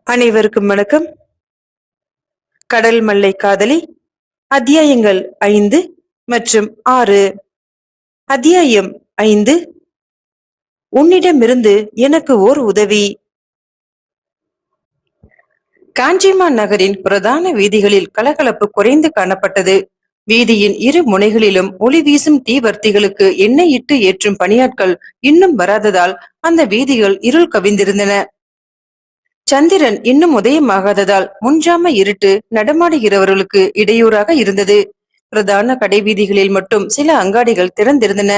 அனைவருக்கும் வணக்கம். கடல் மல்லை காதலி அத்தியாயங்கள் 5 மற்றும் 6. அத்தியாயம் 5. உன்னிடமிருந்து எனக்கு ஓர் உதவி. காஞ்சிமான் நகரின் பிரதான வீதிகளில் கலகலப்பு குறைந்து காணப்பட்டது. வீதியின் இரு முனைகளிலும் ஒளி வீசும் தீவர்த்திகளுக்கு எண்ணெய் இட்டு ஏற்றும் பணியாட்கள் இன்னும் வராததால் அந்த வீதிகள் இருள் கவிந்திருந்தன. சந்திரன் இன்னும் உதயமாகாததால் முன்ஜாம இருட்டு நடமாடுகிறவர்களுக்கு இடையூறாக இருந்தது. பிரதான கடை வீதிகளில் மட்டும் சில அங்காடிகள் திறந்திருந்தன.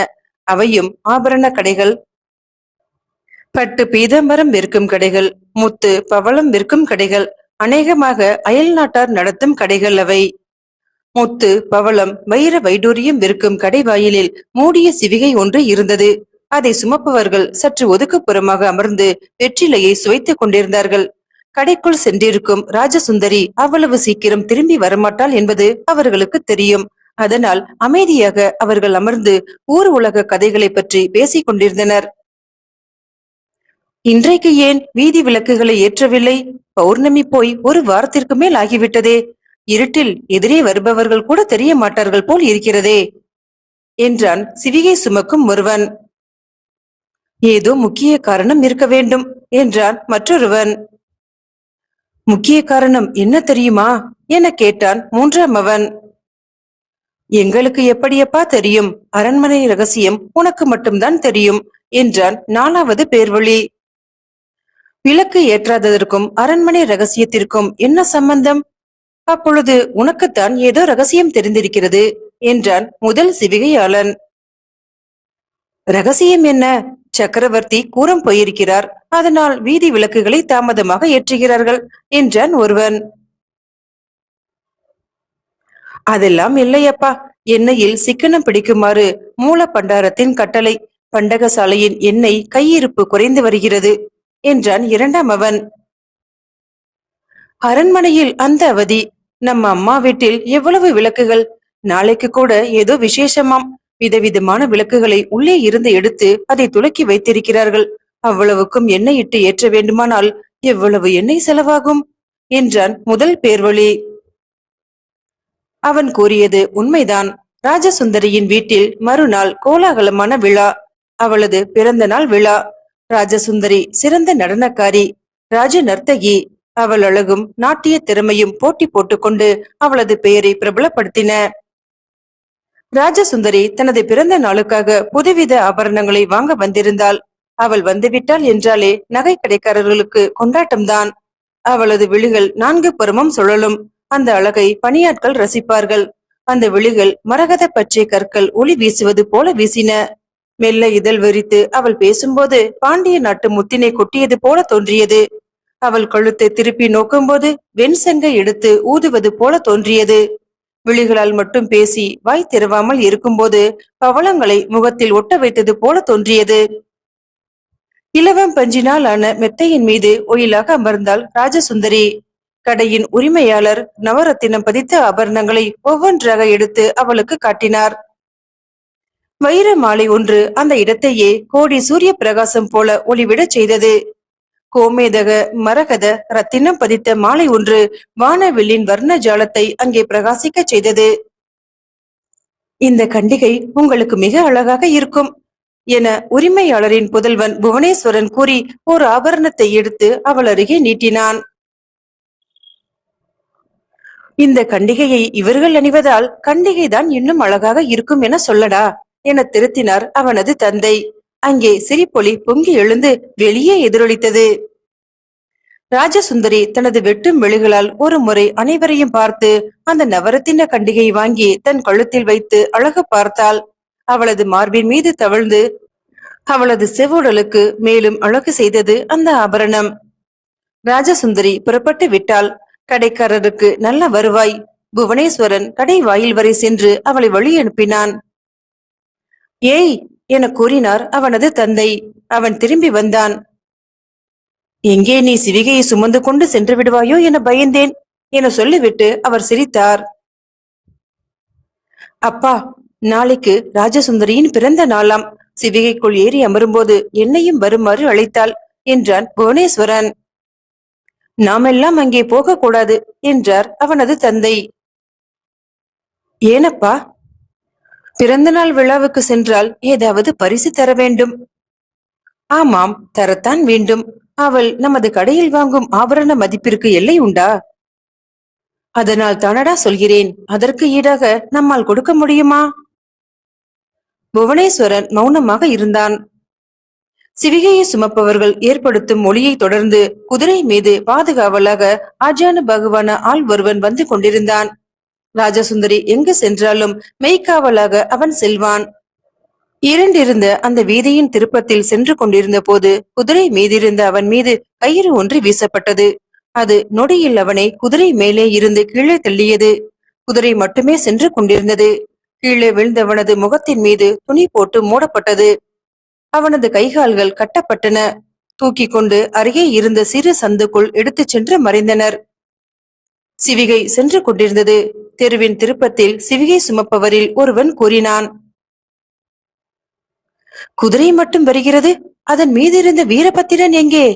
அவையும் ஆபரண கடைகள், பட்டு பீதாம்பரம் விற்கும் கடைகள், முத்து பவளம் விற்கும் கடைகள், அநேகமாக அயல் நாட்டார் நடத்தும் கடைகள் அவை. முத்து பவளம் வைர வைடூரியம் விற்கும் கடை வாயிலில் மூடிய சிவிகை ஒன்று இருந்தது. அதை சுமப்பவர்கள் சற்று ஒதுக்குப்புறமாக அமர்ந்து வெற்றிலையை சுவைத்துக் கொண்டிருந்தார்கள். கடைக்குள் சென்றிருக்கும் ராஜசுந்தரி அவ்வளவு சீக்கிரம் திரும்பி வரமாட்டாள் என்பது அவர்களுக்கு தெரியும். அதனால் அமைதியாக அவர்கள் அமர்ந்து ஊர் உலக கதைகளை பற்றி பேசிக் கொண்டிருந்தனர். இன்றைக்கு ஏன் வீதி விளக்குகளை ஏற்றவில்லை? பௌர்ணமி போய் ஒரு வாரத்திற்கு மேல் ஆகிவிட்டதே. இருட்டில் எதிரே வருபவர்கள் கூட தெரிய மாட்டார்கள் போல் இருக்கிறதே என்றான் சிவிகை சுமக்கும் ஒருவன். ஏதோ முக்கிய காரணம் இருக்க வேண்டும் என்றான் மற்றொருவன். முக்கிய காரணம் என்ன தெரியுமா என கேட்டான் மூன்றாம் அவன். எங்களுக்கு எப்படியப்பா தெரியும்? அரண்மனை ரகசியம் உனக்கு மட்டும்தான் தெரியும் என்றான் நாலாவது பேர்வழி. விளக்கு ஏற்றாததற்கும் அரண்மனை ரகசியத்திற்கும் என்ன சம்பந்தம்? அப்பொழுது உனக்குத்தான் ஏதோ ரகசியம் தெரிந்திருக்கிறது என்றான் முதல் சிவிகையாளன். ரகசியம் என்ன? சக்கரவர்த்தி கூறம் போயிருக்கிறார், அதனால் வீதி விளக்குகளை தாமதமாக ஏற்றுகிறார்கள் என்றான் ஒருவன். அதெல்லாம் இல்லையப்பா, எண்ணெயில் சிக்கனம் பிடிக்குமாறு மூல பண்டாரத்தின் கட்டளை. பண்டகசாலையின் எண்ணெய் கையிருப்பு குறைந்து வருகிறது என்றான் இரண்டாம் அவன். அரண்மனையில் அந்த அவதி. நம்ம அம்மா வீட்டில் எவ்வளவு விளக்குகள்! நாளைக்கு கூட ஏதோ விசேஷமாம். விதவிதமான விளக்குகளை உள்ளே இருந்து எடுத்து அதை துலக்கி வைத்திருக்கிறார்கள். அவ்வளவுக்கும் எண்ணெய் இட்டு ஏற்ற வேண்டுமானால் எவ்வளவு எண்ணெய் செலவாகும் என்றான் முதல் பேர்வழி. அவன் கூறியது உண்மைதான். ராஜசுந்தரியின் வீட்டில் மறுநாள் கோலாகலமான விழா. அவளது பிறந்த நாள் விழா. ராஜசுந்தரி சிறந்த நடனக்காரி, ராஜ நர்த்தகி. அவள் அழகும் நாட்டிய திறமையும் போட்டி போட்டுக்கொண்டு அவளது பெயரை பிரபலப்படுத்தின. ராஜசுந்தரி தனது பிறந்த நாளுக்காக புதுவித ஆபரணங்களை வாங்க வந்திருந்தாள். அவள் வந்துவிட்டாள் என்றாலே நகை கடைக்காரர்களுக்கு கொண்டாட்டம்தான். அவளது விழிகள் 4 புறமும் சுழலும். அந்த அழகை பணியாட்கள் ரசிப்பார்கள். அந்த விழிகள் மரகத பச்சை கற்கள் ஒளி வீசுவது போல வீசின. மெல்ல இதழ் விரித்து அவள் பேசும்போது பாண்டிய நாட்டு முத்தினை கொட்டியது போல தோன்றியது. அவள் கழுத்தை திருப்பி நோக்கும்போது வெண்சங்கை எடுத்து ஊதுவது போல தோன்றியது. விழிகளால் மட்டும் பேசி வாய் திறவாமல் இருக்கும்போது பவளங்களை முகத்தில் ஒட்ட வைத்தது போல தோன்றியது. இலவம் பஞ்சினால் ஆன மெத்தையின் மீது ஒயிலாக அமர்ந்தாள் ராஜசுந்தரி. கடையின் உரிமையாளர் நவரத்தினம் பதித்த ஆபரணங்களை ஒவ்வொன்றாக எடுத்து அவளுக்கு காட்டினார். வைர மாலை ஒன்று அந்த இடத்தையே கோடி சூரிய பிரகாசம் போல ஒளிவிடச் செய்தது. கோமேதக மரகத ரத்தினம் பதித்த மாலை ஒன்று வானவில்லின் வர்ண ஜாலத்தை அங்கே பிரகாசிக்க செய்தது. இந்த கண்டிகை உங்களுக்கு மிக அழகாக இருக்கும் என உரிமையாளரின் புதல்வன் புவனேஸ்வரன் கூறி ஒரு ஆபரணத்தை எடுத்து அவள் அருகே நீட்டினான். இந்த கண்டிகையை இவர்கள் அணிவதால் கண்டிகைதான் இன்னும் அழகாக இருக்கும் என சொல்லடா என திருத்தினார் அவனது தந்தை. அங்கே சிரிப்பொலி பொங்கி எழுந்து வெளியே எதிரொலித்தது. ராஜசுந்தரி தனது வெட்டும் விழிகளால் ஒரு முறை அனைவரையும் பார்த்து அந்த நவரத்தின கண்டிகை வாங்கி தன் கழுத்தில் வைத்து அழகு பார்த்தாள். அவளது மார்பின் மீது தவழ்ந்து அவளது செவ்வுடலுக்கு மேலும் அழகு செய்தது அந்த ஆபரணம். ராஜசுந்தரி புறப்பட்டு விட்டாள். கடைக்காரருக்கு நல்ல வருவாய். புவனேஸ்வரன் கடை வாயில் வரை சென்று அவளை வழி அனுப்பினான். ஏய் என கூறினார் அவனது தந்தை. அவன் திரும்பி வந்தான். எங்கே நீ சிவிகையை சுமந்து கொண்டு சென்று விடுவாயோ என பயந்தேன் என சொல்லிவிட்டு அவர் சிரித்தார். அப்பா, நாளைக்கு ராஜசுந்தரியின் பிறந்த நாளாம். சிவிகைக்குள் ஏறி அமரும்போது என்னையும் வருமாறு அழைத்தாள் என்றான் புவனேஸ்வரன். நாமெல்லாம் அங்கே போகக்கூடாது என்றார் அவனது தந்தை. ஏனப்பா? பிறந்தநாள் விழாவுக்கு சென்றால் ஏதாவது பரிசு தர வேண்டும். ஆமாம், தரத்தான் வேண்டும். அவள் நமது கடையில் வாங்கும் ஆபரண மதிப்பிற்கு எல்லை உண்டா? அதனால் தானடா சொல்கிறேன். அதற்கு ஈடாக நம்மால் கொடுக்க முடியுமா? புவனேஸ்வரன் மௌனமாக இருந்தான். சிவிகையை சுமப்பவர்கள் ஏற்படுத்தும் மொழியை தொடர்ந்து குதிரை மீது பாதுகாவலாக ஆஜானு பகவான ஆள் ஒருவன் வந்து கொண்டிருந்தான். ராஜசுந்தரி எங்கு சென்றாலும் மெய்க்காவலாக அவன் செல்வான். இருண்டிருந்த அந்த வீதியின் திருப்பத்தில் சென்று கொண்டிருந்த போது குதிரை மீதிருந்த அவன் மீது கயிறு ஒன்று வீசப்பட்டது. அது நொடியில் அவனை குதிரை மேலே இருந்து கீழே தள்ளியது. குதிரை மட்டுமே சென்று கொண்டிருந்தது. கீழே விழுந்தவனது முகத்தின் மீது துணி போட்டு மூடப்பட்டது. அவனது கைகால்கள் கட்டப்பட்டன. தூக்கி கொண்டு அருகே இருந்த சிறு சந்துக்குள் எடுத்துச் சென்று மறைந்தனர். சிவிகை சென்று கொண்டிருந்தது. தெருவின் திருப்பத்தில் சிவிகை சுமப்பவரில் ஒருவன் கூறினான், குதிரை மட்டும் வருகிறது, அதன் மீதிருந்த வீரபத்திரன் எங்கே?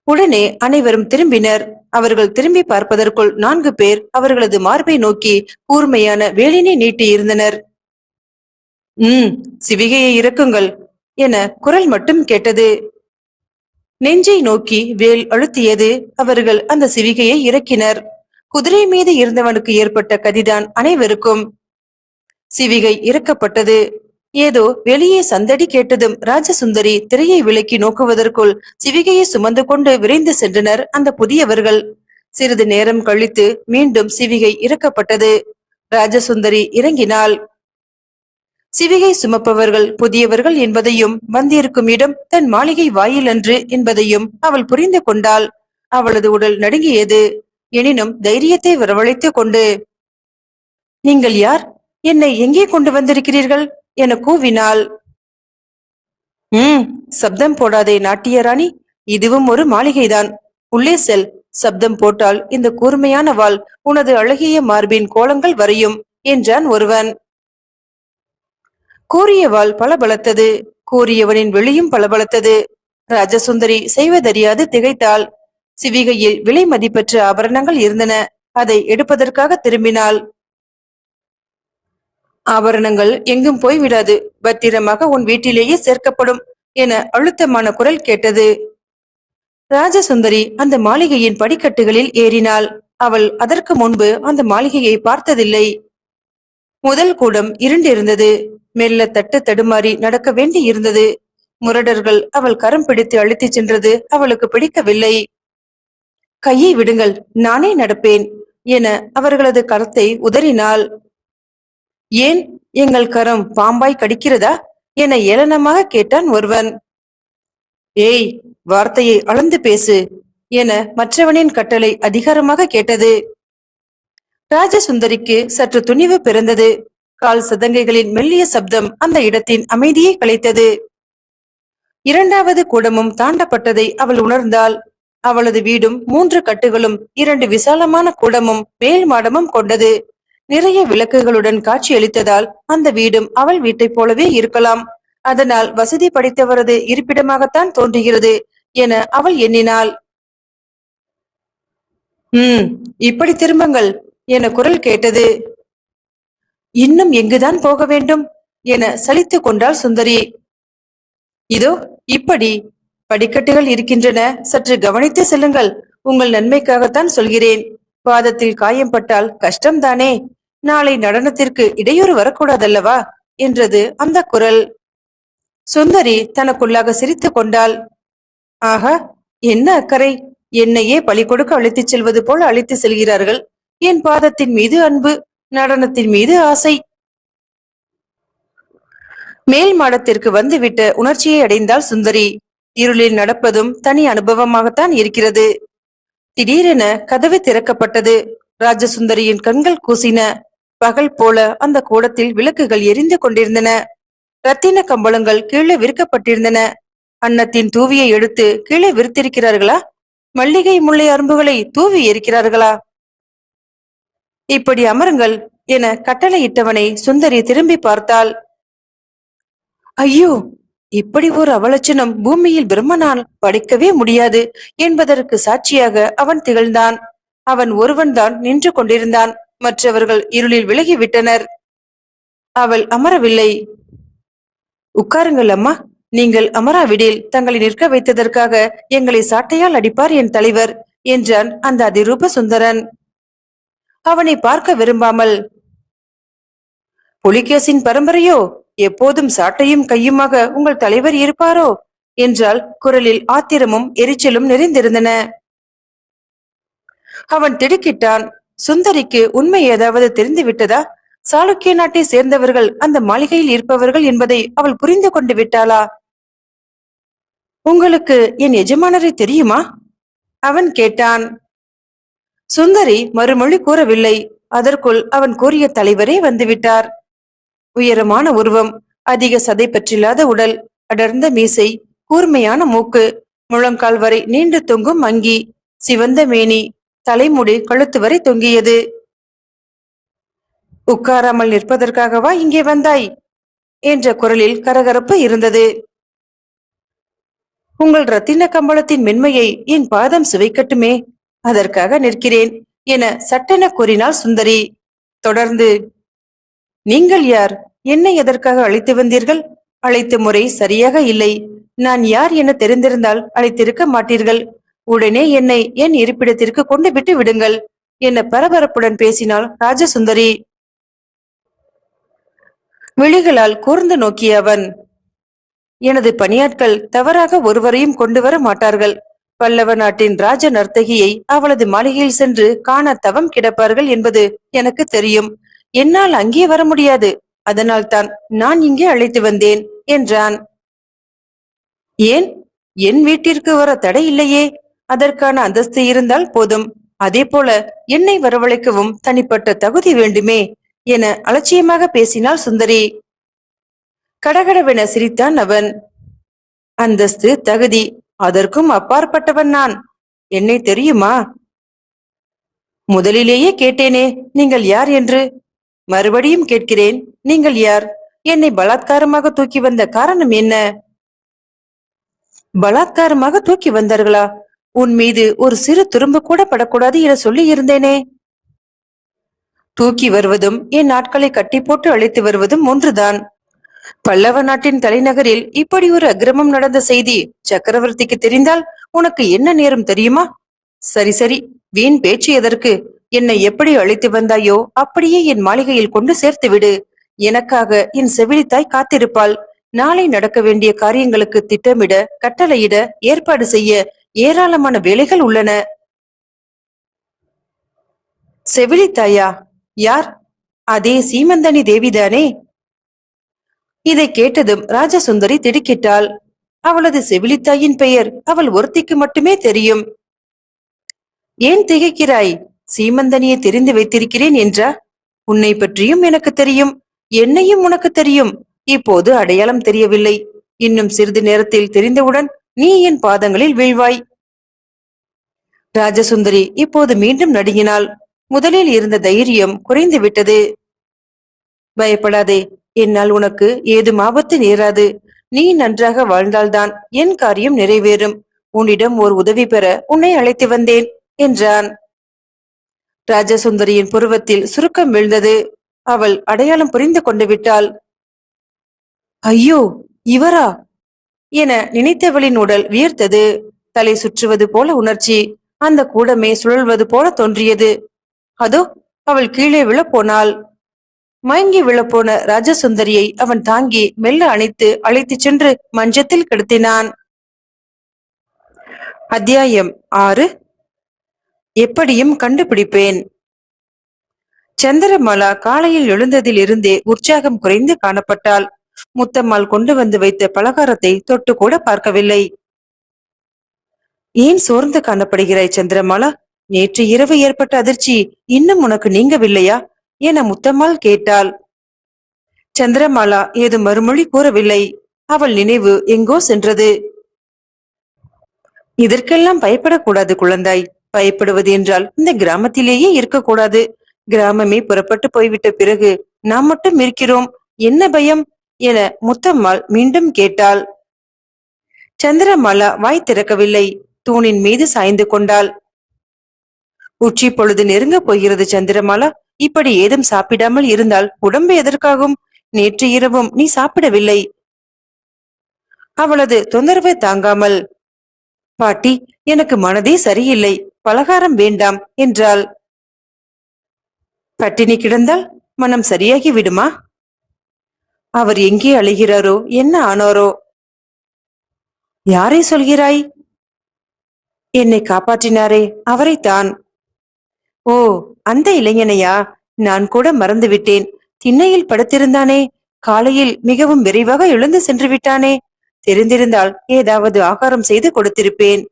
உடனே அனைவரும் திரும்பினர். அவர்கள் திரும்பி பார்ப்பதற்குள் 4 பேர் அவர்களது மார்பை நோக்கி கூர்மையான வேலினை நீட்டி இருந்தனர். சிவிகையை இறக்குங்கள் என குரல் மட்டும் கேட்டது. நெஞ்சை நோக்கி வேல் அழுத்தியது. அவர்கள் அந்த சிவிகையை இறக்கினர். குதிரை மீது இருந்தவனுக்கு ஏற்பட்ட கதிதான் அனைவருக்கும். சிவிகை இறக்கப்பட்டது. ஏதோ வெளியே சந்தடி கேட்டதும் ராஜசுந்தரி திரையை விலக்கி நோக்குவதற்குள் சிவிகையை சுமந்து கொண்டு விரைந்து சென்றனர் அந்த புதியவர்கள். சிறிது நேரம் கழித்து மீண்டும் சிவிகை இறக்கப்பட்டது. ராஜசுந்தரி இறங்கினாள். சிவிகை சுமப்பவர்கள் புதியவர்கள் என்பதையும் வந்திருக்கும் இடம் தன் மாளிகை வாயில் அன்று என்பதையும் அவள் புரிந்து கொண்டாள். அவளது உடல் நடுங்கியது. எனினும் தைரியத்தை வரவழைத்துக் கொண்டு, நீங்கள் யார்? என்னை எங்கே கொண்டு வந்திருக்கிறீர்கள் என கூவினாள். சப்தம் போடாதே நாட்டிய ராணி, இதுவும் ஒரு மாளிகைதான். உள்ளே செல். சப்தம் போட்டால் இந்த கூர்மையான வாள் உனது அழகிய மார்பின் கோலங்கள் வரையும் என்றான் ஒருவன். கூறிய வாள் பலபலத்தது. கூறியவனின் வெளியும் பலபலத்தது. ராஜசுந்தரி செய்வதறியாது திகைத்தாள். சிவிகையில் விலை மதிப்பற்ற ஆபரணங்கள் இருந்தன. அதை எடுப்பதற்காக திரும்பினாள். ஆபரணங்கள் எங்கும் போய்விடாது, பத்திரமாக உன் வீட்டிலேயே சேர்க்கப்படும் என அழுத்தமான குரல் கேட்டது. ராஜசுந்தரி அந்த மாளிகையின் படிக்கட்டுகளில் ஏறினாள். அவள் அதற்கு முன்பு அந்த மாளிகையை பார்த்ததில்லை. முதல் கூடம் இருண்டிருந்தது. மெல்ல தட்டு தடுமாறி நடக்க வேண்டி இருந்தது. முரடர்கள் அவள் கரம் பிடித்து அழைத்துச் சென்றது அவளுக்கு பிடிக்கவில்லை. கையை விடுங்கள், நானே நடப்பேன் என அவர்களது கரத்தை உதறினாள். ஏன், எங்கள் கரம் பாம்பாய் கடிக்கிறதா என ஏளனமாக கேட்டான் ஒருவன். ஏய், வார்த்தையை அளந்து பேசு என மற்றவனின் கட்டளை அதிகாரமாக கேட்டது. ராஜசுந்தரிக்கு சற்று துணிவு பிறந்தது. கால் சதங்கைகளின் மெல்லிய சப்தம் அந்த இடத்தின் அமைதியை கலைத்தது. 2வது கூடமும் தாண்டப்பட்டதை அவள் உணர்ந்தாள். அவளது வீடும் 3 கட்டுகளும் 2 விசாலமான கூடமும் மேல் மாடமும் கொண்டது. நிறைய விளக்குகளுடன் காட்சியளித்ததால் அந்த வீடும் அவள் வீட்டைப் போலவே இருக்கலாம். அதனால் வசதி படைத்தவரது இருப்பிடமாகத்தான் தோன்றுகிறது என அவள் எண்ணினாள். இப்படி திரும்புங்கள் என குரல் கேட்டது. இன்னும் எங்குதான் போக வேண்டும் என சலித்து கொண்டாள் சுந்தரி. இதோ இப்படி படிக்கட்டுகள் இருக்கின்றன, சற்று கவனித்து செல்லுங்கள். உங்கள் நன்மைக்காகத்தான் சொல்கிறேன். பாதத்தில் காயம் பட்டால் கஷ்டம்தானே. நாளை நடனத்திற்கு இடையூறு வரக்கூடாதல்லவா என்றது அந்த குரல். சுந்தரி தனக்குள்ளாக சிரித்து கொண்டாள். ஆஹா, என்ன அக்கறை! என்னையே பலி கொடுக்க அழைத்துச் செல்வது போல அழைத்து செல்கிறார்கள். என் பாதத்தின் மீது அன்பு, நடனத்தின் மீது ஆசை. மேல் மாடத்திற்கு வந்துவிட்ட உணர்ச்சியை அடைந்தாள் சுந்தரி. இருளில் நடப்பதும் தனி அனுபவமாகத்தான் இருக்கிறது. திடீரென கதவு திறக்கப்பட்டது. ராஜசுந்தரியின் கண்கள் கூசின. பகல் போல அந்த கூடத்தில் விளக்குகள் எரிந்து கொண்டிருந்தன. ரத்தின கம்பளங்கள் கீழே விரிக்கப்பட்டிருந்தன. அன்னத்தின் தூவியை எடுத்து கீழே விரித்திருக்கிறார்களா? மல்லிகை முல்லை அரும்புகளை தூவி இருக்கிறார்களா? இப்படி அமருங்கள் என கட்டளையிட்டவனை சுந்தரி திரும்பி பார்த்தாள். ஐயோ! இப்படி ஒரு அவலட்சணம் பூமியில் பிரம்மனால் படைக்கவே முடியாது என்பதற்கு சாட்சியாக அவன் திகழ்ந்தான். அவன் ஒருவன்தான் நின்று கொண்டிருந்தான். மற்றவர்கள் இருளில் விலகிவிட்டனர். அவள் அமரவில்லை. உட்காருங்கள் அம்மா. நீங்கள் அமராவிடில் தங்களை நிற்க வைத்ததற்காக எங்களை சாட்டையால் அடிப்பார் என் தலைவர் என்றான் அந்த அதிரூப சுந்தரன். அவனை பார்க்க விரும்பாமல், புலிகேசின் பரம்பரையோ? எப்போதும் சாட்டையும் கையுமாக உங்கள் தலைவர் இருப்பாரோ என்றால் குரலில் ஆத்திரமும் எரிச்சலும் நிறைந்திருந்தன. அவன் திடுக்கிட்டான். சுந்தரிக்கு உண்மை ஏதாவது தெரிந்து விட்டதா? சாளுக்கிய நாட்டை சேர்ந்தவர்கள் அந்த மாளிகையில் இருப்பவர்கள் என்பதை அவள் புரிந்து கொண்டு விட்டாளா? உங்களுக்கு என் எஜமானரை தெரியுமா? அவன் கேட்டான். சுந்தரி மறுமொழி கூறவில்லை. அதற்குள் அவன் கூறிய தலைவரே வந்துவிட்டார். உயரமான உருவம், அதிக சதை பற்றில்லாத உடல், அடர்ந்த மீசை, கூர்மையான மூக்கு, முழங்கால் வரை நீண்டு தொங்கும் அங்கி, சிவந்த மேனி, தலைமுடி கழுத்து வரை தொங்கியது. உட்காராமல் நிற்பதற்காகவா இங்கே வந்தாய் என்ற குரலில் கரகரப்பு இருந்தது. உங்கள் ரத்தின கம்பளத்தின் மென்மையை என் பாதம் சுவைக்கட்டுமே, அதற்காக நிற்கிறேன் என சட்டென கூறினாள் சுந்தரி. தொடர்ந்து, நீங்கள் யார்? என்னை எதற்காக அழைத்து வந்தீர்கள்? அழைத்த முறை சரியாக இல்லை. நான் யார் என தெரிந்திருந்தால் அழைத்திருக்க மாட்டீர்கள். உடனே என்னை என் இருப்பிடத்திற்கு கொண்டு விட்டு விடுங்கள் என பரபரப்புடன் பேசினாள் ராஜசுந்தரி. விழிகளால் கூர்ந்து நோக்கிய அவன், எனது பணியாட்கள் தவறாக ஒருவரையும் கொண்டு வர மாட்டார்கள். பல்லவ நாட்டின் ராஜ நர்த்தகியை அவளது மாளிகையில் சென்று காண தவம் கிடப்பார்கள் என்பது எனக்கு தெரியும். என்னால் அங்கே வர முடியாது. அதனால்தான் நான் இங்கே அழைத்து வந்தேன் என்றான். ஏன்? என் வீட்டிற்கு வர தடை இல்லையே. அதற்கான அந்தஸ்து இருந்தால் போதும். அதே போல என்னை வரவழைக்கவும் தனிப்பட்ட தகுதி வேண்டுமே என அலட்சியமாக பேசினாள் சுந்தரி. கடகடவென சிரித்தான் அவன். அந்தஸ்து, தகுதி, அதற்கும் அப்பாற்பட்டவன் நான். என்னை தெரியுமா? முதலிலேயே கேட்டேனே நீங்கள் யார் என்று. மறுபடியும் கேட்கிறேன், நீங்கள் யார்? என்னை பலாத்காரமாக தூக்கி வந்த காரணம் என்ன? பலாத்காரமாக தூக்கி வந்தார்களா? உன் மீது ஒரு சிறு துரும்பு கூட படக்கூடாது என சொல்லி இருந்தேனே. தூக்கி வருவதும் என் நாட்களை கட்டி போட்டு அழைத்து வருவதும் ஒன்றுதான். பல்லவ நாட்டின் தலைநகரில் இப்படி ஒரு அக்கிரமம் நடந்த செய்தி சக்கரவர்த்திக்கு தெரிந்தால் உனக்கு என்ன நேரும் தெரியுமா? சரி சரி, வீண் பேச்சு எதற்கு? என்னை எப்படி அழைத்து வந்தாயோ அப்படியே என் மாளிகையில் கொண்டு சேர்த்து விடு. எனக்காக என் செவிலித்தாய் காத்திருப்பாள். நாளை நடக்க வேண்டிய காரியங்களுக்கு திட்டமிட, கட்டளையிட, ஏற்பாடு செய்ய ஏராளமான வேலைகள் உள்ளன. செவிலித்தாயா? யார்? அதே சீமந்தனி தேவிதானே? இதை கேட்டதும் ராஜசுந்தரி திடுக்கிட்டாள். அவளது செவிலித்தாயின் பெயர் அவள் ஒருத்திக்கு மட்டுமே தெரியும். ஏன் திகைக்கிறாய்? சீமந்தனியை தெரிந்து வைத்திருக்கிறேன் என்றா? உன்னை பற்றியும் எனக்கு தெரியும், என்னையும் உனக்கு தெரியும். இப்போது அடையாளம் தெரியவில்லை. இன்னும் சிறிது நேரத்தில் தெரிந்தவுடன் நீ என் பாதங்களில் வீழ்வாய். ராஜசுந்தரி இப்போது மீண்டும் நடுங்கினாள். முதலில் இருந்த தைரியம் குறைந்து விட்டது. பயப்படாதே, என்னால் உனக்கு ஏதும் ஆபத்து நேராது. நீ நன்றாக வாழ்ந்தால்தான் என் காரியம் நிறைவேறும். உன்னிடம் ஒரு உதவி பெற உன்னை அழைத்து வந்தேன் என்றான். ராஜசுந்தரியின் புருவத்தில் சுருக்கம் விழுந்தது. அவள் அடையாளம் புரிந்து கொண்டு விட்டாள். ஐயோ, இவரா என நினைத்தவளின் உடல் வியர்த்தது. தலை சுற்றுவது போல உணர்ச்சி. அந்த கூடமே சுழல்வது போல தோன்றியது. அதோ அவள் கீழே விழப்போனாள். மயங்கி விழப்போன ராஜசுந்தரியை அவன் தாங்கி மெல்ல அணைத்து அழைத்துச் சென்று மஞ்சத்தில் கிடத்தினான். அத்தியாயம் 6. எப்படியும் கண்டுபிடிப்பேன். சந்திரமாலா காலையில் எழுந்ததில் இருந்தே உற்சாகம் குறைந்து காணப்பட்டாள். முத்தம்மாள் கொண்டு வந்து வைத்த பலகாரத்தை தொட்டு கூட பார்க்கவில்லை. ஏன் சோர்ந்து காணப்படுகிறாய் சந்திரமாலா? நேற்று இரவு ஏற்பட்ட அதிர்ச்சி இன்னும் உனக்கு நீங்கவில்லையா என முத்தம்மாள் கேட்டாள். சந்திரமாலா ஏது மறுமொழி கூறவில்லை. அவள் நினைவு எங்கோ சென்றது. இதற்கெல்லாம் பயப்படக்கூடாது குழந்தாய். பயப்படுவது என்றால் இந்த கிராமத்திலேயே இருக்கக்கூடாது. கிராமமே புறப்பட்டு போய்விட்ட பிறகு நாம் மட்டும் இருக்கிறோம். என்ன பயம் என முத்தம்மாள் மீண்டும் கேட்டாள். சந்திரமாலா வாய் திறக்கவில்லை. தூணின் மீது சாய்ந்து கொண்டாள். உச்சி பொழுது நெருங்க போகிறது சந்திரமாலா. இப்படி ஏதும் சாப்பிடாமல் இருந்தால் உடம்பு எதற்காகும்? நேற்று இரவும் நீ சாப்பிடவில்லை. அவளது தொந்தரவை தாங்காமல், பாட்டி, எனக்கு மனதே சரியில்லை, பலகாரம் வேண்டாம் என்றாள். பட்டினி கிடந்தால் மனம் சரியாகி விடுமா? அவர் எங்கே அழுகிறாரோ, என்ன ஆனாரோ? யாரை சொல்கிறாய்? என்னை காப்பாற்றினாரே, அவரைத்தான். ஓ, அந்த இளைஞனையா? நான் கூட மறந்துவிட்டேன். திண்ணையில் படுத்திருந்தானே, காலையில் மிகவும் விரைவாக எழுந்து சென்று விட்டானே. தெரிந்திருந்தால் ஏதாவது ஆகாரம் செய்து கொடுத்திருப்பேன்.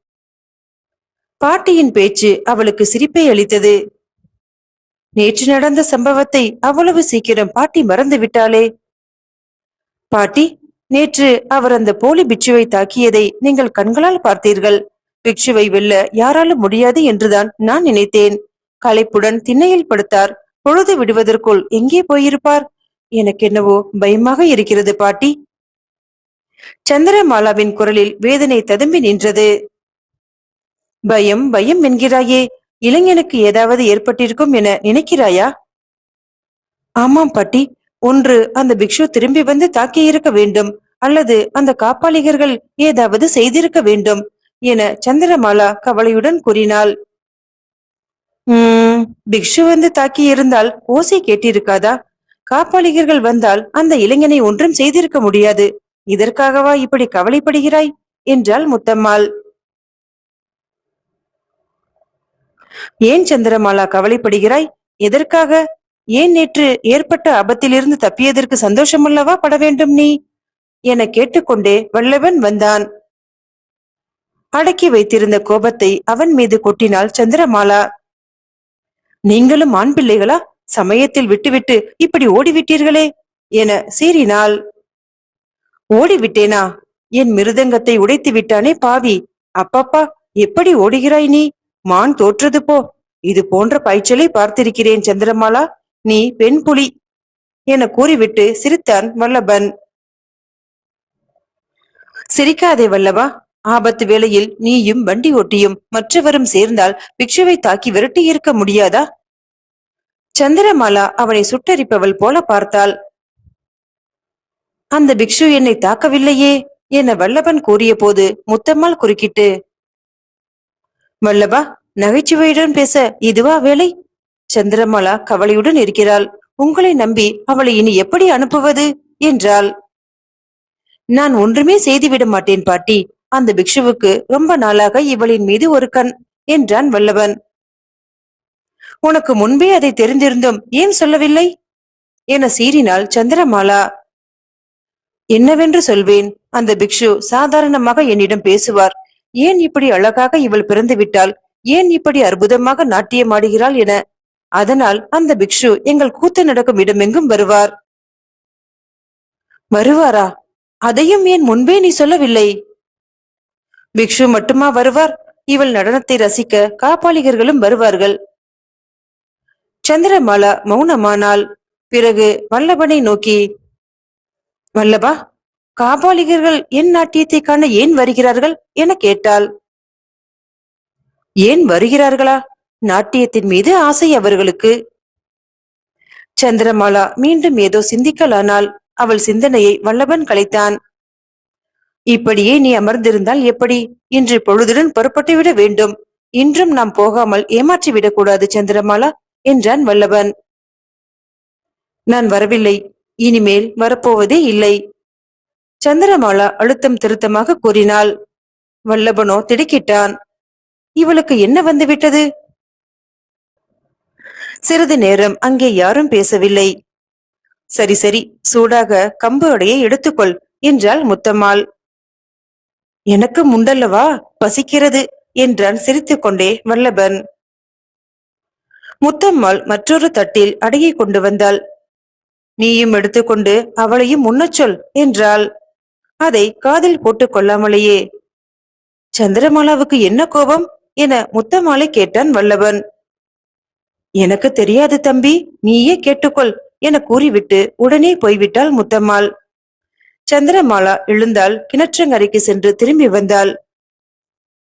பாட்டியின் பேச்சு அவளுக்கு சிரிப்பை அளித்தது. நேற்று நடந்த சம்பவத்தை அவ்வளவு சீக்கிரம் பாட்டி மறந்து விட்டாளே. பாட்டி, நேற்று அவர் அந்த போலி பிட்சுவை தாக்கியதை நீங்கள் கண்களால் பார்த்தீர்கள். பிக்ஷுவை வெல்ல யாராலும் முடியாது என்றுதான் நான் நினைத்தேன். களைப்புடன் திண்ணையில் படுத்தார். பொழுது விடுவதற்குள் எங்கே போயிருப்பார்? எனக்கென்னவோ பயமாக இருக்கிறது பாட்டி. சந்திரமாலாவின் குரலில் வேதனை ததும்பி நின்றது. பயம் பயம் என்கிறாயே, இளைஞனுக்கு ஏதாவது ஏற்பட்டிருக்கும் என நினைக்கிறாயா? ஆமாம் பாட்டி. ஒன்று அந்த பிக்ஷு திரும்பி வந்து தாக்கியிருக்க வேண்டும், அல்லது அந்த காப்பாளிகர்கள் ஏதாவது செய்திருக்க வேண்டும் என சந்திரமாலா கவலையுடன் கூறினாள். பிக்ஷு வந்து தாக்கி இருந்தால் ஓசை கேட்டிருக்காதா? காப்பாளிகர்கள் வந்தால் அந்த இளைஞனை ஒன்றும் செய்திருக்க முடியாது. இதற்காகவா இப்படி கவலைப்படுகிறாய் என்றாள் முத்தம்மாள். ஏன் சந்திரமாலா கவலைப்படுகிறாய்? எதற்காக? ஏன் நேற்று ஏற்பட்ட ஆபத்திலிருந்து தப்பியதற்கு சந்தோஷமல்லவா பட வேண்டும் நீ என கேட்டுக்கொண்டே வல்லவன் வந்தான். அடக்கி வைத்திருந்த கோபத்தை அவன் மீது கொட்டினாள் சந்திரமாலா. நீங்களும் ஆண் பிள்ளைகளா? சமயத்தில் விட்டுவிட்டு இப்படி ஓடிவிட்டீர்களே என சீறினாள். ஓடிவிட்டேனா? என் மிருதங்கத்தை உடைத்து விட்டானே பாவி! அப்பப்பா, எப்படி ஓடுகிறாய் நீ? மான் தோற்றது போ. இது போன்ற பாய்ச்சலை பார்த்திருக்கிறேன் சந்திரமாலா. நீ பெண் புலி என கூறிவிட்டு சிரித்தான் வல்லபன். சிரிக்காதே வல்லவா. ஆபத்து வேளையில் நீயும் வண்டி ஓட்டியும் மற்றவரும் சேர்ந்தால் பிக்ஷுவை தாக்கி விரட்டி இருக்க முடியாதா? சந்திரமாலா அவனை சுட்டரிப்பவள் போல பார்த்தாள். அந்த பிக்ஷு என்னை தாக்கவில்லையே என வல்லபன் கூறிய போது முத்தம்மாள் குறுக்கிட்டு, வல்லபா, நகைச்சுவையுடன் பேச இதுவா வேலை? சந்திரமாலா கவலையுடன் இருக்கிறாள். உங்களை நம்பி அவளை இனி எப்படி அனுப்புவது என்றாள். நான் ஒன்றுமே செய்துவிட மாட்டேன் பாட்டி. அந்த பிக்ஷுவுக்கு ரொம்ப நாளாக இவளின் மீது ஒரு கண் என்றான் வல்லவன். உனக்கு முன்பே அதை தெரிந்திருந்தும் ஏன் சொல்லவில்லை என சீறினாள் சந்திரமாலா. என்னவென்று சொல்வேன்? அந்த பிக்ஷு சாதாரணமாக என்னிடம் பேசுவார். ஏன் இப்படி அழகாக இவள் பிறந்து விட்டாள், ஏன் இப்படி அற்புதமாக நாட்டியமாடுகிறாள் என. அதனால் அந்த பிக்ஷு எங்கள் கூத்து நடக்கும் இடமெங்கும் வருவார். வருவாரா? அதையும் ஏன் முன்பே நீ சொல்லவில்லை? பிக்ஷு மட்டுமா வருவார்? இவள் நடனத்தை ரசிக்க காப்பாளிகர்களும் வருவார்கள். சந்திரமாலா மௌனமானாள். பிறகு வல்லபனை நோக்கி, வல்லபா, காபாலிகர்கள் என் நாட்டியத்தை காண ஏன் வருகிறார்கள் என கேட்டாள். ஏன் வருகிறார்களா? நாட்டியத்தின் மீது ஆசை அவர்களுக்கு. சந்திரமாலா மீண்டும் ஏதோ சிந்திக்கலானாள். அவள் சிந்தனையை வல்லபன் கலைத்தான். இப்படியே நீ அமர்ந்திருந்தால் எப்படி? இன்று பொழுதுடன் புறப்பட்டுவிட வேண்டும். இன்றும் நாம் போகாமல் ஏமாற்றிவிடக் கூடாது சந்திரமாலா என்றான் வல்லபன். நான் வரவில்லை, இனிமேல் வரப்போவதே இல்லை, சந்திரமாலா அழுத்தம் திருத்தமாக கூறினாள். வல்லபனோ திடுக்கிட்டான். இவளுக்கு என்ன வந்துவிட்டது? சிறிது நேரம் அங்கே யாரும் பேசவில்லை. சரி சரி, சூடாக கம்பு அடையை எடுத்துக்கொள் என்றாள் முத்தம்மாள். எனக்கு முண்டல்லவா, பசிக்கிறது என்றான் சிரித்துக்கொண்டே வல்லபன். முத்தம்மாள் மற்றொரு தட்டில் அடையை கொண்டு வந்தாள். நீயும் எடுத்துக்கொண்டு அவளையும் உண்ணச் சொல் என்றாள். அதை காதில் போட்டுக் கொள்ளாமலேயே, சந்திரமாலாவுக்கு என்ன கோபம் என முத்தம்மாளை கேட்டான் வல்லபன். எனக்கு தெரியாது தம்பி, நீயே கேட்டுக்கொள் என கூறிவிட்டு உடனே போய்விட்டாள் முத்தம்மாள். சந்திரமாலா எழுந்தால் கிணற்றங்கரைக்கு சென்று திரும்பி வந்தாள்.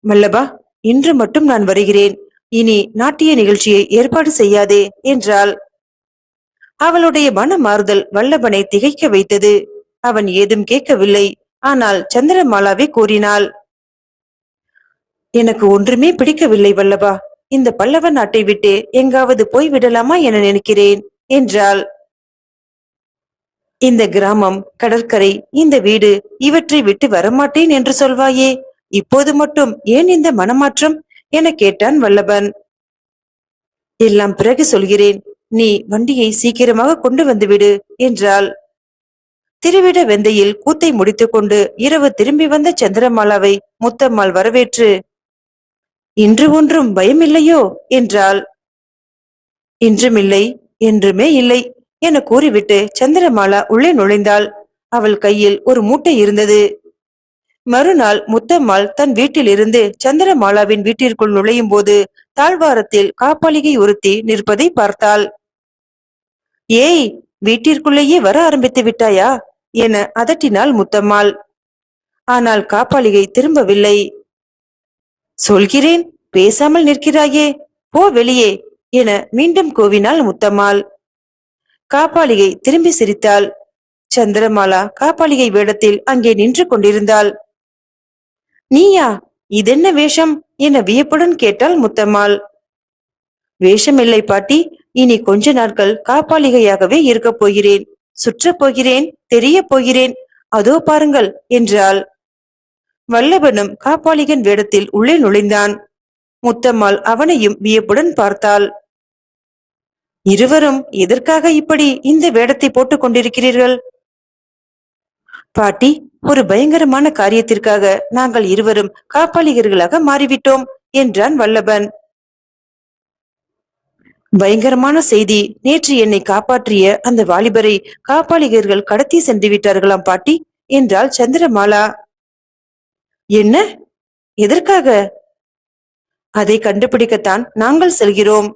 வல்லபா, இன்று மட்டும் நான் வருகிறேன், இனி நாட்டிய நிகழ்ச்சியை ஏற்பாடு செய்யாதே என்றாள். அவளுடைய மன மாறுதல் வல்லபனை திகைக்க வைத்தது. அவன் ஏதும் கேட்கவில்லை. ஆனால் சந்திரமாலாவே கூறினாள், எனக்கு ஒன்றுமே பிடிக்கவில்லை வல்லபா. இந்த பல்லவ நாட்டை விட்டு எங்காவது போய்விடலாமா என நினைக்கிறேன் என்றாள். இந்த கிராமம், கடற்கரை, இந்த வீடு, இவற்றை விட்டு வரமாட்டேன் என்று சொல்வாயே, இப்போது மட்டும் ஏன் இந்த மனமாற்றம் என கேட்டான் வல்லபன். எல்லாம் பிறகு சொல்கிறேன், நீ வண்டியை சீக்கிரமாக கொண்டு வந்துவிடு என்றாள். திருவிட வெந்தையில் கூத்தை முடித்துக் கொண்டு இரவு திரும்பி வந்த சந்திரமாலாவை முத்தம்மாள் வரவேற்று, இன்று ஒன்றும் பயமில்லையோ என்றாள். இன்றுமில்லை, என்றுமே இல்லை என கூறிவிட்டு சந்திரமாலா உள்ளே நுழைந்தாள். அவள் கையில் ஒரு மூட்டை இருந்தது. மறுநாள் முத்தம்மாள் தன் வீட்டில் இருந்து சந்திரமாலாவின் வீட்டிற்குள் நுழையும் போது தாழ்வாரத்தில் காப்பாளிகை ஒருத்தி நிற்பதை பார்த்தாள். ஏய், வீட்டிற்குள்ளேயே வர ஆரம்பித்து விட்டாயா என அதட்டினாள் முத்தம்மாள். ஆனால் காப்பாளிகை திரும்பவில்லை. சொல்கிறேன், பேசாமல் நிற்கிறாயே, போ வெளியே என மீண்டும் கூவினாள் முத்தம்மாள். காப்பாளிகை திரும்பி சிரித்தாள். சந்திரமாலா காப்பாளிகை வேடத்தில் அங்கே நின்று கொண்டிருந்தாள். நீயா, இதென்ன வேஷம் என வியப்புடன் கேட்டாள் முத்தம்மாள். வேஷமில்லை பாட்டி, இனி கொஞ்ச நாட்கள் காப்பாளிகையாகவே இருக்கப் போகிறேன், சுற்றப் போகிறேன், தெரிய போகிறேன், அதோ பாருங்கள் என்றாள். வல்லபனும் காப்பாளிகன் வேடத்தில் உள்ளே நுழைந்தான். முத்தம்மாள் அவனையும் வியப்புடன் பார்த்தாள். இருவரும் எதற்காக இப்படி இந்த வேடத்தை போட்டுக் கொண்டிருக்கிறீர்கள்? பாட்டி, ஒரு பயங்கரமான காரியத்திற்காக நாங்கள் இருவரும் காப்பாளிகர்களாக மாறிவிட்டோம் என்றான் வல்லபன். பயங்கரமான செய்தி, நேற்று என்னை காப்பாற்றிய அந்த வாலிபரை காப்பாளிகர்கள் கடத்தி சென்று விட்டார்களாம் பாட்டி என்றாள் சந்திரமாலா. என்ன? எதற்காக? அதை கண்டுபிடிக்கத்தான் நாங்கள் செல்கிறோம்.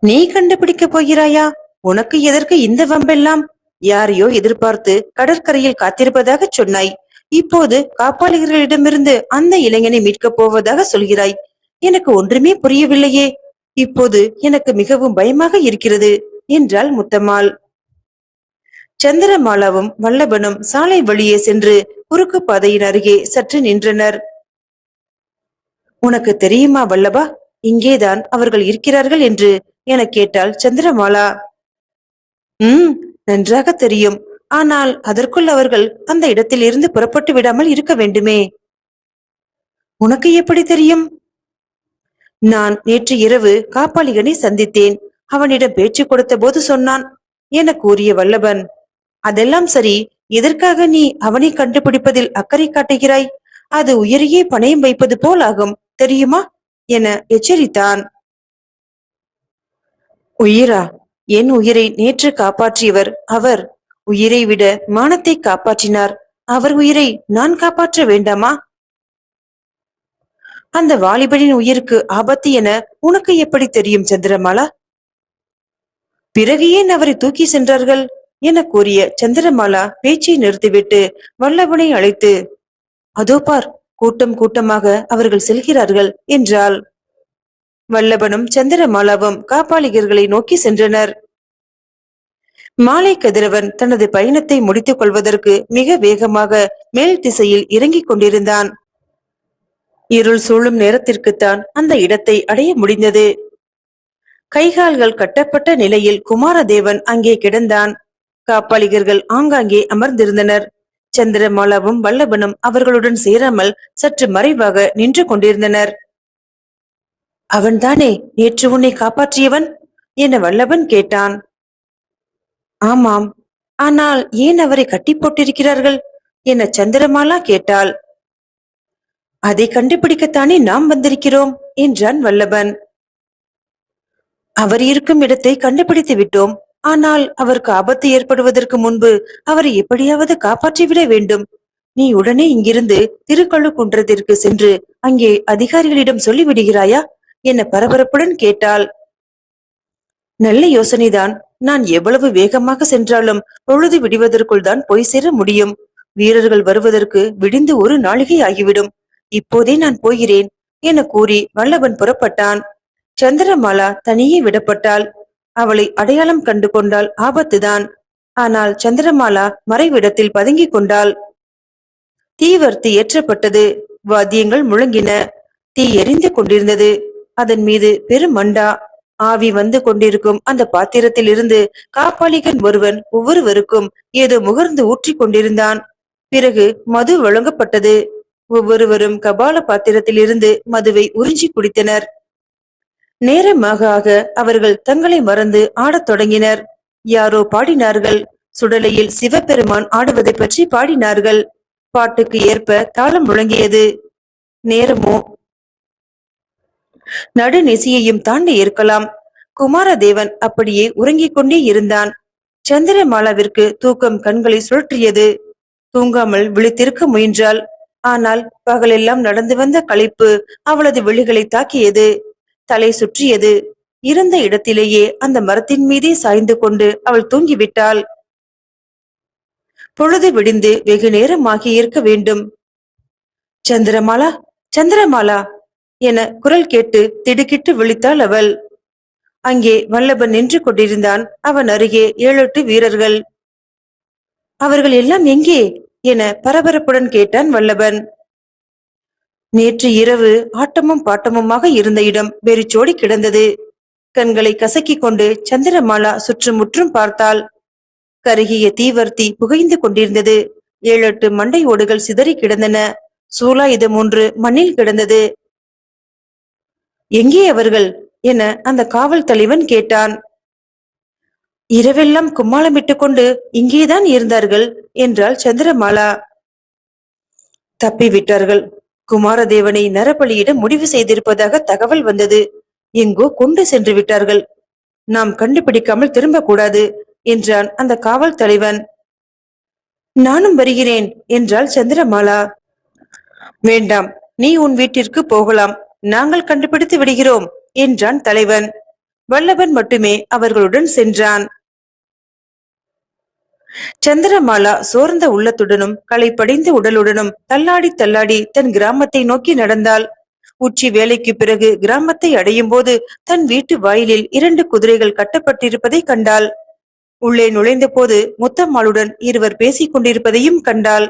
நீ கண்டுபிடிக்க போகிறாயா? உனக்கு எதற்கு இந்த வம்பெல்லாம்? யாரையோ எதிர்பார்த்து கடற்கரையில் காத்திருப்பதாக சொன்னாய். இப்போது காப்பாளிகளிடமிருந்து அந்த இளைஞனை மீட்கப் போவதாக சொல்கிறாய். எனக்கு ஒன்றுமே புரியவில்லையே. இப்போது எனக்கு மிகவும் பயமாக இருக்கிறது என்றாள் முத்தம்மாள். சந்திரமாலாவும் வல்லபனும் சாலை வழியே சென்று குறுக்கு பாதையின் அருகே சற்று நின்றனர். உனக்கு தெரியுமா வல்லபா, இங்கேதான் அவர்கள் இருக்கிறார்கள் என்று என கேட்டாள் சந்திரமாலா. நன்றாக தெரியும். ஆனால் அதற்குள் அவர்கள் அந்த இடத்தில் இருந்து புறப்பட்டு விடாமல் இருக்க வேண்டுமே. உனக்கு எப்படி தெரியும்? நான் நேற்று இரவு காப்பாளிகனை சந்தித்தேன். அவனிடம் பேச்சு கொடுத்த போது சொன்னான் என கூறிய வல்லபன். அதெல்லாம் சரி, எதற்காக நீ அவனை கண்டுபிடிப்பதில் அக்கறை காட்டுகிறாய்? அது உயிரையே பணயம் வைப்பது போல் ஆகும், தெரியுமா என எச்சரித்தான். உயிரா? என் உயிரை நேற்று காப்பாற்றியவர் அவர். உயிரை விட மானத்தை காப்பாற்றினார். அவர் உயிரை நான் காப்பாற்ற வேண்டாமா? அந்த வாலிபனின் உயிருக்கு ஆபத்து என உனக்கு எப்படி தெரியும் சந்திரமாலா? பிறகு ஏன் அவரை தூக்கி சென்றார்கள் என கூறிய சந்திரமாலா பேச்சை நிறுத்திவிட்டு வல்லவனை அழைத்து, அதோ பார், கூட்டம் கூட்டமாக அவர்கள் செல்கிறார்கள் என்றாள். வல்லபனும் சந்திரமாலாவும் காப்பாளிகர்களை நோக்கி சென்றனர். மாலை கதிரவன் தனது பயணத்தை முடித்துக் கொள்வதற்கு மிக வேகமாக மேல் திசையில் இறங்கிக் கொண்டிருந்தான். இருள் சூழும் நேரத்திற்குத்தான் அந்த இடத்தை அடைய முடிந்தது. கைகால்கள் கட்டப்பட்ட நிலையில் குமாரதேவன் அங்கே கிடந்தான். காப்பாளிகர்கள் ஆங்காங்கே அமர்ந்திருந்தனர். சந்திரமாலாவும் வல்லபனும் அவர்களுடன் சேராமல் சற்று மறைவாக நின்று கொண்டிருந்தனர். அவன்தானே நேற்று உன்னை காப்பாற்றியவன் என வல்லபன் கேட்டான். ஆமாம், ஆனால் ஏன் அவரை கட்டி போட்டிருக்கிறார்கள் என சந்திரமாலா கேட்டாள். அதை கண்டுபிடிக்கத்தானே நாம் வந்திருக்கிறோம் என்றான் வல்லபன். அவர் இருக்கும் இடத்தை கண்டுபிடித்து விட்டோம். ஆனால் அவருக்கு ஆபத்து ஏற்படுவதற்கு முன்பு அவரை எப்படியாவது காப்பாற்றிவிட வேண்டும். நீ உடனே இங்கிருந்து திருக்கழுக்குன்றத்திற்கு சென்று அங்கே அதிகாரிகளிடம் சொல்லிவிடுகிறாயா என பரபரப்புடன் கேட்டாள். நல்ல யோசனைதான். நான் எவ்வளவு வேகமாக சென்றாலும் பொழுது விடிவதற்குள் தான் போய் சேர முடியும். வீரர்கள் வருவதற்கு விடிந்து ஒரு நாழிகை ஆகிவிடும். இப்போதே நான் போகிறேன் என கூறி வல்லவன் புறப்பட்டான். சந்திரமாலா தனியே விடப்பட்டாள். அவளை அடையாளம் கண்டு கொண்டால் ஆபத்துதான். ஆனால் சந்திரமாலா மறைவிடத்தில் பதுங்கிக் கொண்டாள். தீவர்த்தி ஏற்றப்பட்டது. வாத்தியங்கள் முழங்கின. தீ எரிந்து கொண்டிருந்தது. அதன் மீது பெரும் மண்டா. ஆவி வந்து கொண்டிருக்கும் அந்த பாத்திரத்தில் இருந்து காப்பாளிகன் ஒருவன் ஒவ்வொருவருக்கும் ஏதோ முகர்ந்து ஊற்றிக் கொண்டிருந்தான். பிறகு மது வழங்கப்பட்டது. ஒவ்வொருவரும் கபால பாத்திரத்தில் இருந்து மதுவை உறிஞ்சி குடித்தனர். நேரமாக ஆக அவர்கள் தங்களை மறந்து ஆடத் தொடங்கினர். யாரோ பாடினார்கள். சுடலையில் சிவபெருமான் ஆடுவதை பற்றி பாடினார்கள். பாட்டுக்கு ஏற்ப தாளம் முழங்கியது. நேரமோ நடுநிசியையும் தாண்டி இருக்கலாம். குமாரதேவன் அப்படியே உறங்கிக் கொண்டே இருந்தான். சந்திரமாலாவிற்கு தூக்கம் கண்களை சுழற்றியது. தூங்காமல் விழித்திருக்க முயன்றாள். ஆனால் பகலெல்லாம் நடந்து வந்த களைப்பு அவளது விழிகளை தாக்கியது. தலை சுற்றியது. இருந்த இடத்திலேயே அந்த மரத்தின் மீதே சாய்ந்து கொண்டு அவள் தூங்கிவிட்டாள். பொழுது விடிந்து வெகு நேரமாகி இருக்க வேண்டும். சந்திரமாலா, சந்திரமாலா என குரல் கேட்டு திடுக்கிட்டு விழித்தாள் அவள். அங்கே வல்லபன் நின்று கொண்டிருந்தான். அவன் அருகே 7-8 வீரர்கள். அவர்கள் எல்லாம் எங்கே என பரபரப்புடன் கேட்டான் வல்லபன். நேற்று இரவு ஆட்டமும் பாட்டமுமாக இருந்த இடம் வெறிச்சோடி கிடந்தது. கண்களை கசக்கிக் கொண்டு சந்திரமாலா சுற்றுமுற்றும் பார்த்தாள். கருகிய தீவர்த்தி புகைந்து கொண்டிருந்தது. 7-8 மண்டை ஓடுகள் சிதறி கிடந்தன. சூலாயுதம் ஒன்று மண்ணில் கிடந்தது. எங்கே அவர்கள் என அந்த காவல் தலைவன் கேட்டான். இரவெல்லாம் கும்மாளமிட்டுக் கொண்டு இங்கேதான் இருந்தார்கள் என்றாள் சந்திரமாலா. தப்பிவிட்டார்கள். குமாரதேவனை நரபலியிட முடிவு செய்திருப்பதாக தகவல் வந்தது. எங்கோ கொண்டு சென்று விட்டார்கள். நாம் கண்டுபிடிக்காமல் திரும்பக்கூடாது என்றான் அந்த காவல் தலைவன். நானும் வருகிறேன் என்றாள் சந்திரமாலா. வேண்டாம், நீ உன் வீட்டிற்கு போகலாம். நாங்கள் கண்டுபிடித்து விடுகிறோம் என்றான் தலைவன். வல்லவன் மட்டுமே அவர்களுடன் சென்றான். சந்திரமாலா சோர்ந்த உள்ளத்துடனும் களைப்படைந்த உடலுடனும் தள்ளாடி தள்ளாடி தன் கிராமத்தை நோக்கி நடந்தாள். உச்சி வேலைக்கு பிறகு கிராமத்தை அடையும் போது தன் வீட்டு வாயிலில் 2 குதிரைகள் கட்டப்பட்டிருப்பதை கண்டாள். உள்ளே நுழைந்த போது முத்தம்மாளுடன் இருவர் பேசிக் கொண்டிருப்பதையும் கண்டாள்.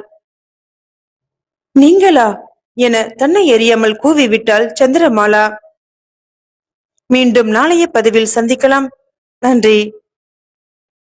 நீங்களா என தன்னை எறியாமல் கூவிவிட்டாள் சந்திரமாலா. மீண்டும் நாளைய பதிவில் சந்திக்கலாம். நன்றி.